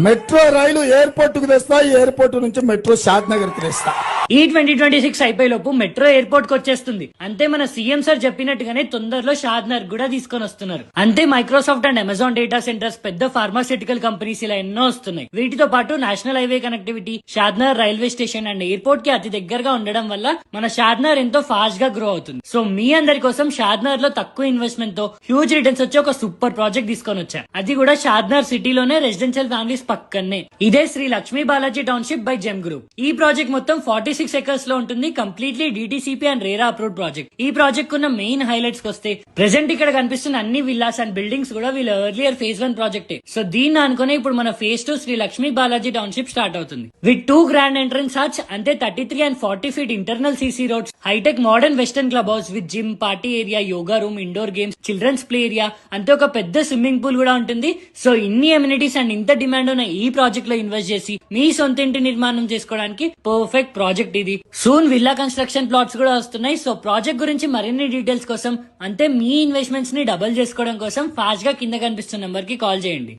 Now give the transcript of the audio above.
Metro రైలు airport కు తెస్తా, airport నుంచి మెట్రో షాద్ నగర్ కి తెస్తా. ఈ 2026 అయిపోయే లోపు మెట్రో ఎయిర్పోర్ట్ కి వచ్చేస్తుంది. అంతే మన సీఎం సార్ చెప్పినట్టుగానే తొందరలో షాద్నగర్ కూడా తీసుకొని వస్తున్నారు. అంతే Microsoft and Amazon data centres, పెద్ద ఫార్మాస్యూటికల్ కంపెనీస్ ఇలా ఎన్నో వస్తున్నాయి. వీటితో పాటు national highway connectivity, Shadnagar railway station and airport కి అతి దగ్గరగా ఉండడం వల్ల మన షాద్నగర్ ఎంతో ఫాస్ట్ గా గ్రో అవుతుంది. సో మీ అందరి కోసం షాద్నగర్ లో తక్కువ ఇన్వెస్ట్మెంట్ తో హ్యూజ్ రిటర్న్స్ వచ్చి ఒక సూపర్ ప్రాజెక్ట్ తీసుకొని వచ్చా. అది కూడా షాద్నగర్ సిటీలోనే రెసిడెన్షియల్ ఫ్యామిలీస్ పక్కనే. ఇదే Shri Lakshmi Balaji township by Gem group. ఈ ప్రాజెక్ట్ మొత్తం 46 ఎకర్స్ లో ఉంటుంది. Completely DTCP and RERA approved project. ఈ ప్రాజెక్ట్ ఉన్న మెయిన్ హైలైట్స్ వస్తే ప్రెసెంట్ ఇక్కడ కనిపిస్తున్న అన్ని విల్లాస్ అండ్ బిల్డింగ్స్ కూడా వీళ్ళ ఎర్లియర్ ఫేజ్ 1 ప్రాజెక్టే. సో దీన్ని అనుకునే ఇప్పుడు మన phase 2 Shri Lakshmi Balaji township start అవుతుంది. విత్ 2 గ్రాండ్ ఎంట్రన్స్ ఆర్చ్, అంతే 33 and 40 feet internal CC roads, hitech modern western club house with gym, party area, yoga room, indoor games, children's play area, అంతే ఒక పెద్ద స్విమ్మింగ్ పూల్ కూడా ఉంటుంది. సో ఇన్ని ఎమ్యూనిటీస్ అండ్ ఇంత demand ఉన్న ఈ ప్రాజెక్ట్ లో ఇన్వెస్ట్ చేసి మీ సొంత ఇంటి నిర్మాణం చేసుకోవడానికి పర్ఫెక్ట్ ప్రాజెక్ట్ ఇది. సూన్ విల్లా కన్స్ట్రక్షన్ ప్లాట్స్ కూడా వస్తున్నాయి. సో ప్రాజెక్ట్ గురించి మరిన్ని డీటెయిల్స్ కోసం, అంతే మీ ఇన్వెస్ట్మెంట్స్ ని డబుల్ చేసుకోవడం కోసం ఫాస్ట్ గా కింద కనిపిస్తున్న నెంబర్ కి కాల్ చేయండి.